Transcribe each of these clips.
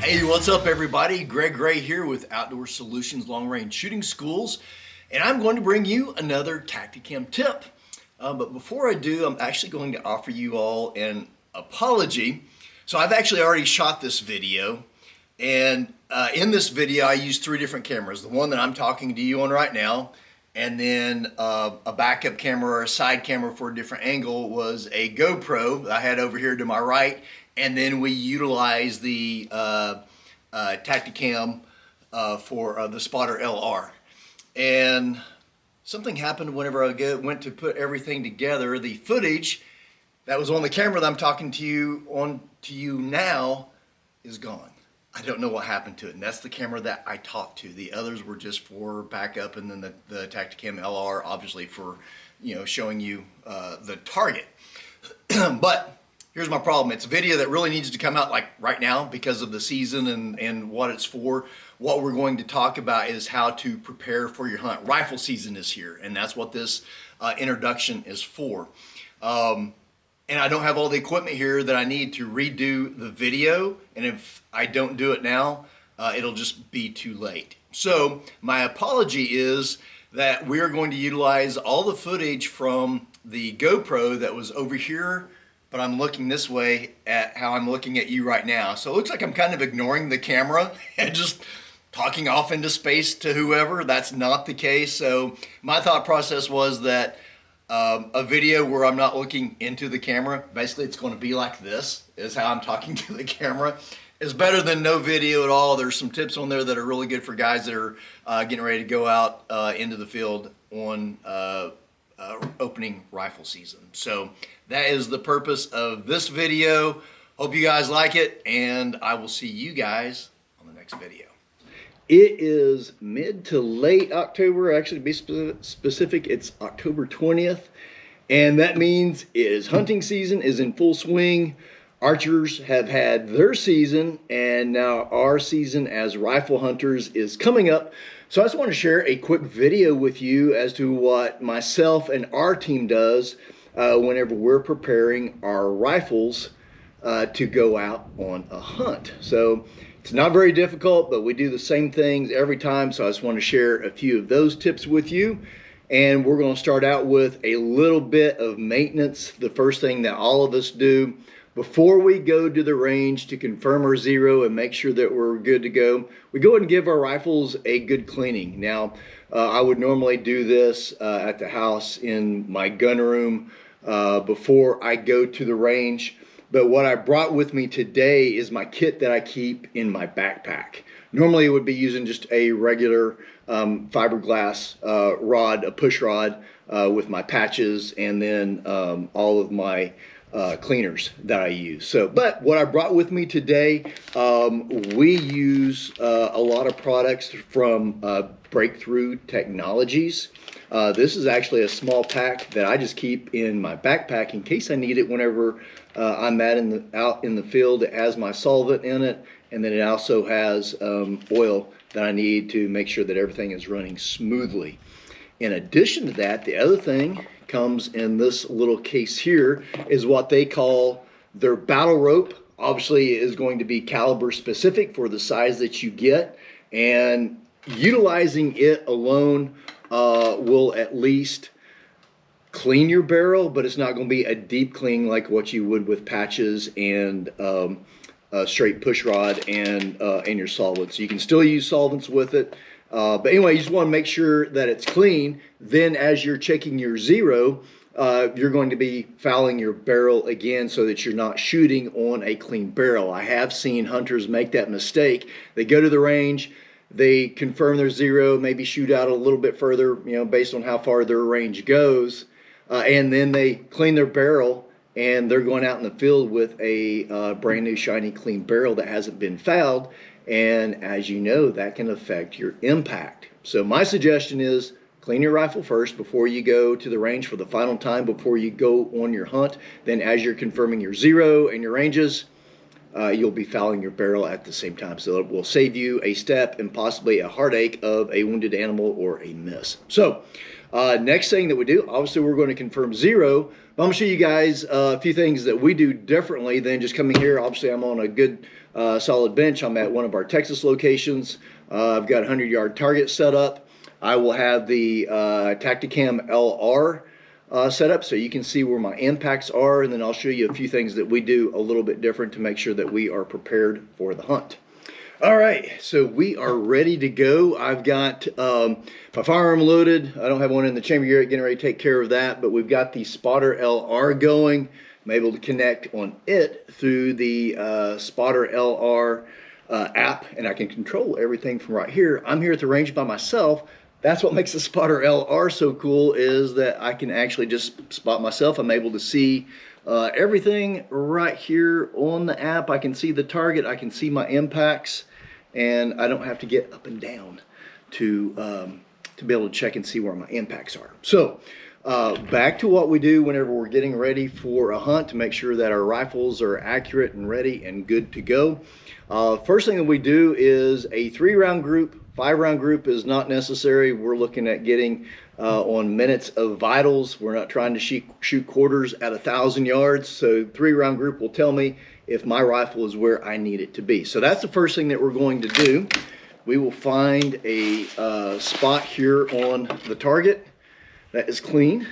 Hey, what's up, everybody? Greg Gray here with Outdoor Solutions Long Range Shooting Schools, and I'm going to bring you another Tactacam tip. But before I do, I'm actually going to offer you all an apology. So I've actually already shot this video, and in this video, I used three different cameras. The one that I'm talking to you on right now, and then a backup camera or a side camera for a different angle was a GoPro I had over here to my right, and then we utilized the Tactacam for the Spotter LR. And something happened whenever I went to put everything together. The footage that was on the camera that I'm talking to you now is gone. I don't know what happened to it, and that's the camera that I talked to. The others were just for backup, and then the Tactacam LR, obviously for showing you the target. But here's my problem. It's a video that really needs to come out like right now because of the season and what it's for. What we're going to talk about is how to prepare for your hunt. Rifle season is here, and that's what this introduction is for. And I don't have all the equipment here that I need to redo the video, and if I don't do it now, it'll just be too late. So my apology is that we are going to utilize all the footage from the GoPro that was over here, but I'm looking this way at how I'm looking at you right now. So it looks like I'm kind of ignoring the camera and just talking off into space to whoever. That's not the case. So my thought process was that a video where I'm not looking into the camera, basically it's going to be like this, is how I'm talking to the camera, is better than no video at all. There's some tips on there that are really good for guys that are getting ready to go out into the field on opening rifle season. So that is the purpose of this video. Hope you guys like it, and I will see you guys on the next video. It is mid to late October, actually to be specific, it's October 20th, and that means hunting season is in full swing. Archers have had their season, and now our season as rifle hunters is coming up. So I just want to share a quick video with you as to what myself and our team does whenever we're preparing our rifles to go out on a hunt. So it's not very difficult, but we do the same things every time. So I just want to share a few of those tips with you. And we're going to start out with a little bit of maintenance. The first thing that all of us do before we go to the range to confirm our zero and make sure that we're good to go, we go ahead and give our rifles a good cleaning. Now, I would normally do this at the house in my gun room before I go to the range. But what I brought with me today is my kit that I keep in my backpack. Normally, it would be using just a regular fiberglass rod, a push rod with my patches, and then all of my cleaners that I use. But what I brought with me today, we use a lot of products from Breakthrough Technologies. This is actually a small pack that I just keep in my backpack in case I need it whenever I'm out in the field. It has my solvent in it, and then it also has oil that I need to make sure that everything is running smoothly. In addition to that, the other thing comes in this little case here is what they call their battle rope. Obviously, it is going to be caliber specific for the size that you get, and utilizing it alone will at least clean your barrel, but it's not going to be a deep clean like what you would with patches and a straight push rod and your solvents. You can still use solvents with it, but anyway, you just want to make sure that it's clean. Then as you're checking your zero, you're going to be fouling your barrel again so that you're not shooting on a clean barrel. I have seen hunters make that mistake. They go to the range, they confirm their zero, maybe shoot out a little bit further, based on how far their range goes, and then they clean their barrel, and they're going out in the field with a brand new shiny clean barrel that hasn't been fouled, and as you know, that can affect your impact. So my suggestion is clean your rifle first before you go to the range for the final time, before you go on your hunt. Then as you're confirming your zero and your ranges, you'll be fouling your barrel at the same time. So it will save you a step and possibly a heartache of a wounded animal or a miss. So next thing that we do, obviously we're going to confirm zero, But I'm gonna show you guys a few things that we do differently than just coming here. Obviously, I'm on a good solid bench. I'm at one of our Texas locations. I've got a 100-yard target set up. I will have the Tactacam LR set up so you can see where my impacts are, and then I'll show you a few things that we do a little bit different to make sure that we are prepared for the hunt. All right, so we are ready to go. I've got my firearm loaded. I don't have one in the chamber yet, getting ready to take care of that, but we've got the Spotter LR going. I'm able to connect on it through the Spotter LR app, and I can control everything from right here. I'm here at the range by myself. That's what makes the Spotter LR so cool, is that I can actually just spot myself. I'm able to see everything right here on the app. I can see the target, I can see my impacts, and I don't have to get up and down to be able to check and see where my impacts are. So back to what we do whenever we're getting ready for a hunt to make sure that our rifles are accurate and ready and good to go. First thing that we do is a 3-round group. 5-round group is not necessary. We're looking at getting on minutes of vitals. We're not trying to shoot quarters at 1,000 yards. So 3-round group will tell me if my rifle is where I need it to be. So that's the first thing that we're going to do. We will find a spot here on the target that is clean.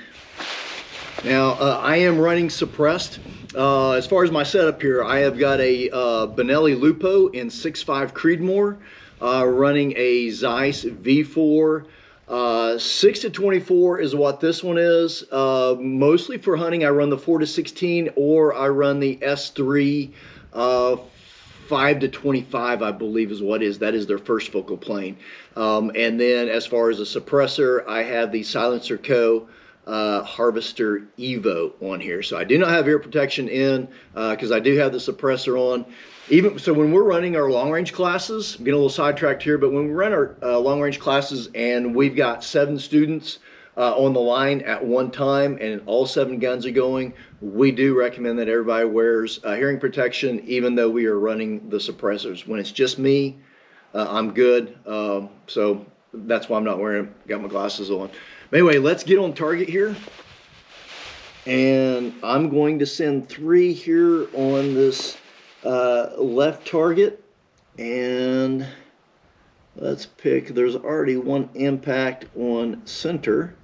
Now I am running suppressed. As far as my setup here, I have got a Benelli Lupo in 6.5 Creedmoor. Running a Zeiss V4. 6-24 is what this one is. Mostly for hunting, I run the 4-16, or I run the S3 5-25, I believe is what is. That is their first focal plane. And then as far as a suppressor, I have the Silencer Co. Harvester Evo on here. So I do not have ear protection in because I do have the suppressor on. Even so, when we're running our long range classes, I'm getting a little sidetracked here, but when we run our long range classes and we've got 7 students on the line at one time and all 7 guns are going, we do recommend that everybody wears hearing protection, even though we are running the suppressors. When it's just me, I'm good. So that's why I'm not wearing, got my glasses on. But anyway, let's get on target here. And I'm going to send 3 here on this left target, and let's pick, there's already 1 impact on center,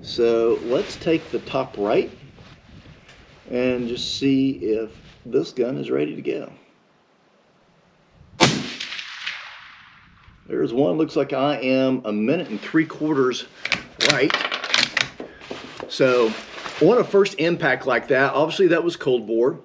so let's take the top right and just see if this gun is ready to go. There's one. Looks like I am 1 minute and 3/4 right. So on a first impact like that, obviously that was cold bore.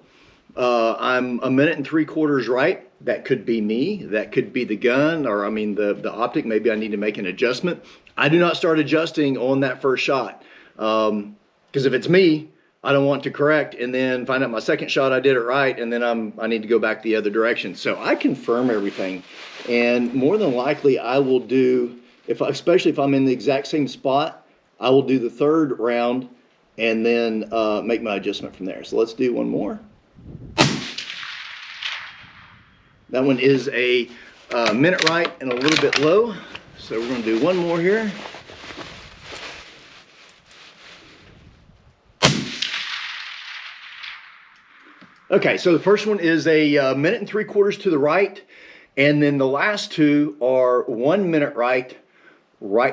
I'm 1 minute and 3/4 right. That could be me, that could be the gun, or I mean the optic. Maybe I need to make an adjustment. I do not start adjusting on that first shot, because if it's me, I don't want to correct and then find out my second shot I did it right, and then I need to go back the other direction. So I confirm everything, and more than likely I will do, especially if I'm in the exact same spot, I will do the 3rd round and then make my adjustment from there. So let's do one more. That one is a minute right and a little bit low. So we're going to do one more here. Okay, so the first one is a minute and 3/4 to the right. And then the last 2 are 1 minute right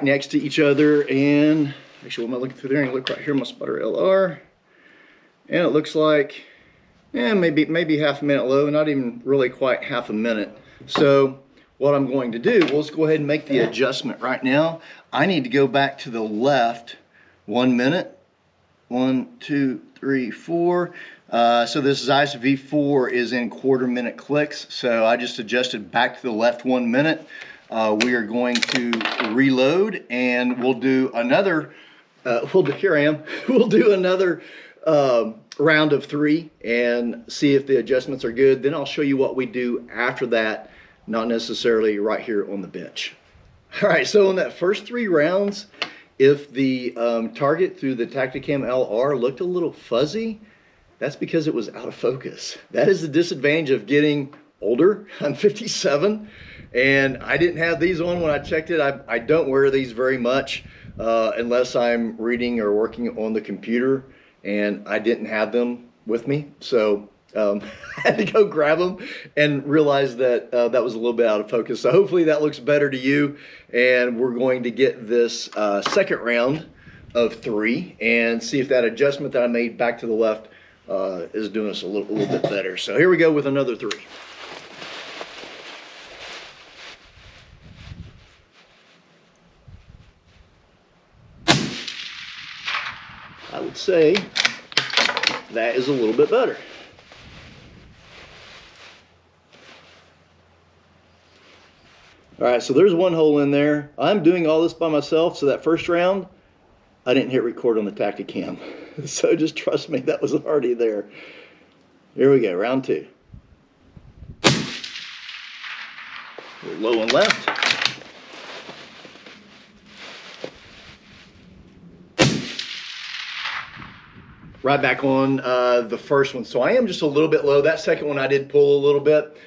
next to each other. And actually, when I look through there and look right here, my Spotter LR. And it looks like, maybe half a minute low, not even really quite half a minute. So what I'm going to do, well, let's go ahead and make the adjustment right now. I need to go back to the left 1 minute. 1, 2, 3, 4. So this Zeiss V4 is in 1/4 minute clicks. So I just adjusted back to the left 1 minute. We are going to reload, and we'll do another, here I am. We'll do another round of 3 and see if the adjustments are good. Then I'll show you what we do after that, not necessarily right here on the bench. All right, so in that first 3 rounds, if the target through the Tactacam LR looked a little fuzzy, that's because it was out of focus. That is the disadvantage of getting older. I'm 57, and I didn't have these on when I checked it. I don't wear these very much unless I'm reading or working on the computer. and I didn't have them with me. So I had to go grab them and realize that that was a little bit out of focus. So hopefully that looks better to you. And we're going to get this second round of 3 and see if that adjustment that I made back to the left is doing us a little bit better. So here we go with another 3. I would say that is a little bit better. All right, so there's one hole in there. I'm doing all this by myself, so that first round, I didn't hit record on the Tactacam. So just trust me, that was already there. Here we go, round 2. Low and left. Right back on the first one. So I am just a little bit low. That second one I did pull a little bit.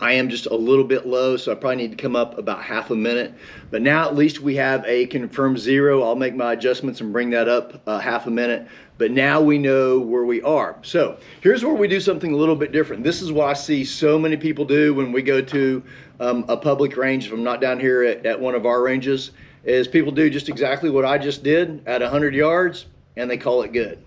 I am just a little bit low, so I probably need to come up about half a minute. But now at least we have a confirmed 0. I'll make my adjustments and bring that up half a minute. But now we know where we are. So here's where we do something a little bit different. This is what I see so many people do when we go to a public range. If I'm not down here at one of our ranges, is people do just exactly what I just did at 100 yards. And they call it good.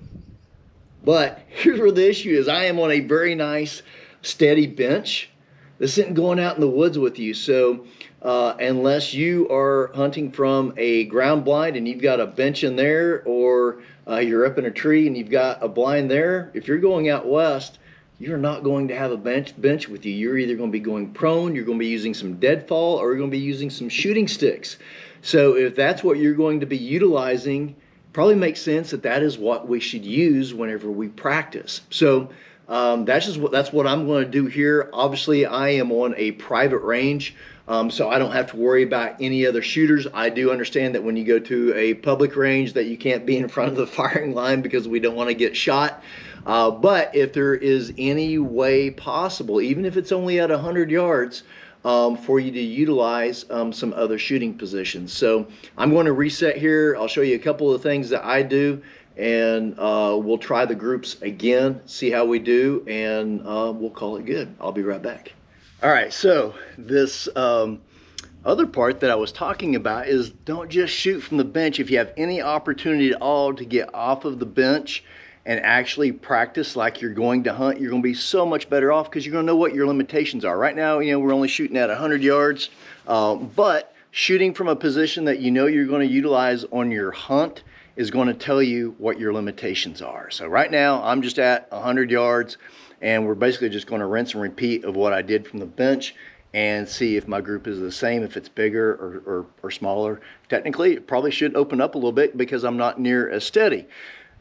But here's where the issue is. I am on a very nice, steady bench. This isn't going out in the woods with you. So unless you are hunting from a ground blind and you've got a bench in there, or you're up in a tree and you've got a blind there, if you're going out west, you're not going to have a bench with you. You're either going to be going prone, you're going to be using some deadfall, or you're going to be using some shooting sticks. So if that's what you're going to be utilizing, probably makes sense that that is what we should use whenever we practice. So that's what I'm going to do here. Obviously, I am on a private range, so I don't have to worry about any other shooters. I do understand that when you go to a public range that you can't be in front of the firing line because we don't want to get shot. But if there is any way possible, even if it's only at 100 yards, for you to utilize some other shooting positions. So I'm going to reset here. I'll show you a couple of things that I do, and we'll try the groups again, see how we do, and we'll call it good. I'll be right back. All right, so this other part that I was talking about is don't just shoot from the bench. If you have any opportunity at all to get off of the bench and actually practice like you're going to hunt, you're going to be so much better off because you're going to know what your limitations are. Right now, we're only shooting at 100 yards, but shooting from a position that you're going to utilize on your hunt is going to tell you what your limitations are. So right now, I'm just at 100 yards, and we're basically just going to rinse and repeat of what I did from the bench and see if my group is the same, if it's bigger or smaller. Technically, it probably should open up a little bit because I'm not near as steady.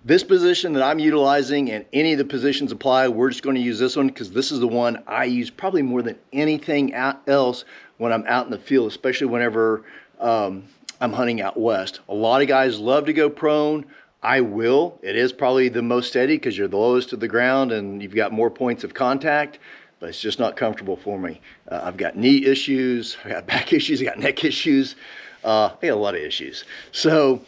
This position that I'm utilizing, and any of the positions apply, we're just going to use this one because this is the one I use probably more than anything else when I'm out in the field, especially whenever I'm hunting out west. A lot of guys love to go prone. I will. It is probably the most steady because you're the lowest to the ground and you've got more points of contact, but it's just not comfortable for me. I've got knee issues, I got back issues, I got neck issues, I got a lot of issues. So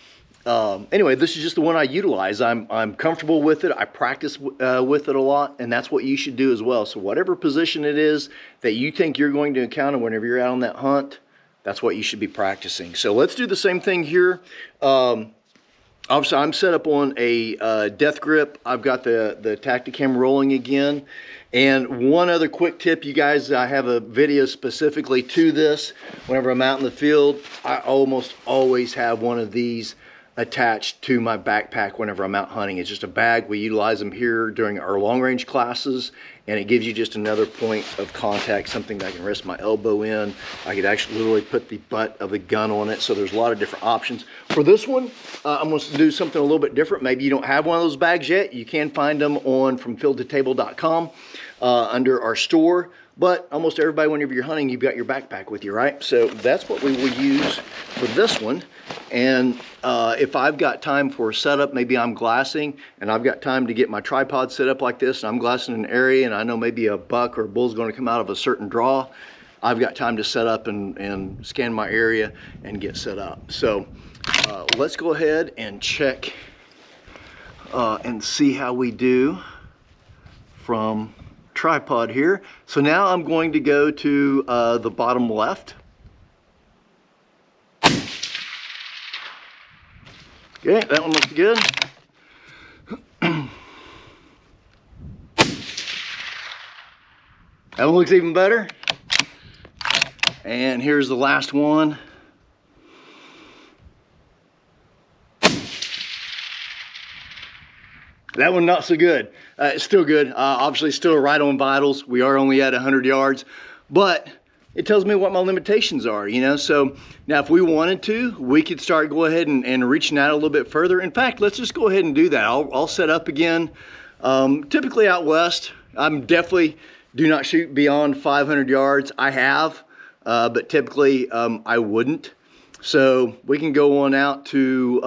anyway, this is just the one I utilize. I'm comfortable with it. I practice with it a lot, and that's what you should do as well. So whatever position it is that you think you're going to encounter whenever you're out on that hunt, that's what you should be practicing. So let's do the same thing here. Obviously, I'm set up on a death grip. I've got the Tactacam rolling again. And one other quick tip, you guys, I have a video specifically to this. Whenever I'm out in the field, I almost always have one of these attached to my backpack whenever I'm out hunting. It's just a bag. We utilize them here during our long range classes, and it gives you just another point of contact, something that I can rest my elbow in. I could actually literally put the butt of the gun on it. So there's a lot of different options. For this one, I'm going to do something a little bit different. Maybe you don't have one of those bags yet. You can find them on FromFieldToTable.com under our store. But almost everybody, whenever you're hunting, you've got your backpack with you, right? So that's what we will use for this one. And if I've got time for a setup, maybe I'm glassing and I've got time to get my tripod set up like this, and I'm glassing an area and I know maybe a buck or a bull's going to come out of a certain draw, I've got time to set up and scan my area and get set up. So let's go ahead and check and see how we do from tripod here. So now I'm going to go to the bottom left. Okay, that one looks good. That one looks even better. And here's the last one. That one not so good. It's still good. Obviously still right on vitals. We are only at 100 yards, but it tells me what my limitations are, you know? So now if we wanted to, we could start go ahead and reaching out a little bit further. In fact, let's just go ahead and do that. I'll set up again. Typically out west, I'm definitely do not shoot beyond 500 yards. I have, but typically I wouldn't. So we can go on out to,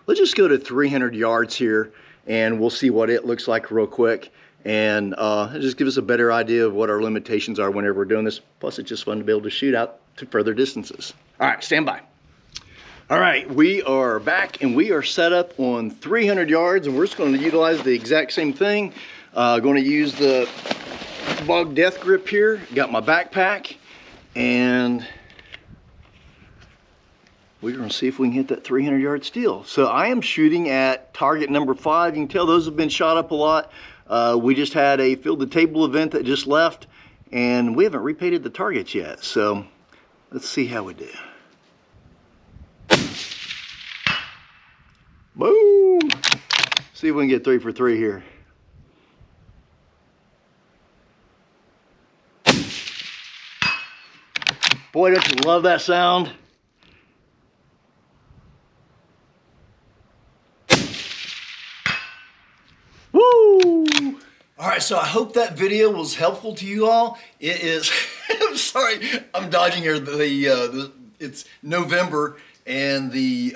let's just go to 300 yards here, and we'll see what it looks like real quick. And just give us a better idea of what our limitations are whenever we're doing this. Plus, it's just fun to be able to shoot out to further distances. All right, stand by. All right, we are back, and we are set up on 300 yards, and we're just going to utilize the exact same thing. Going to use the Bog Death Grip here. Got my backpack, and we're going to see if we can hit that 300 yard steel. So I am shooting at target number 5. You can tell those have been shot up a lot. We just had a field the table event that just left, and we haven't repainted the targets yet. So let's see how we do. Boom! See if we can get 3 for 3 here. Boy, don't you love that sound? Woo! All right, so I hope that video was helpful to you all. It is, I'm sorry, I'm dodging here. It's November and the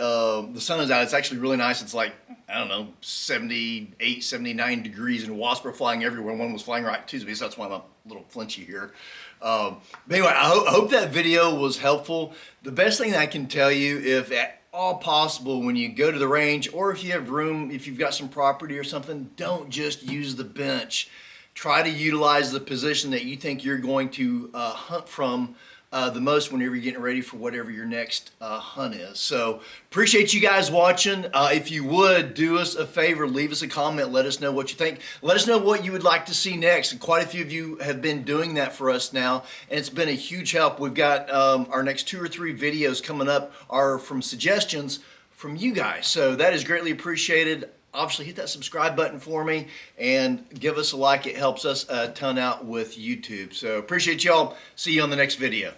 sun is out. It's actually really nice. It's like, I don't know, 78, 79 degrees, and wasps are flying everywhere. One was flying right to me, so that's why I'm a little flinchy here. But anyway, I hope that video was helpful. The best thing that I can tell you, if at all possible, when you go to the range, or if you have room, if you've got some property or something, don't just use the bench. Try to utilize the position that you think you're going to hunt from the most whenever you're getting ready for whatever your next hunt is. So appreciate you guys watching. If you would do us a favor, leave us a comment, let us know what you think. Let us know what you would like to see next. And quite a few of you have been doing that for us now, and it's been a huge help. We've got our next 2 or 3 videos coming up are from suggestions from you guys. So that is greatly appreciated. Obviously hit that subscribe button for me and give us a like. It helps us a ton out with YouTube. So appreciate y'all. See you on the next video.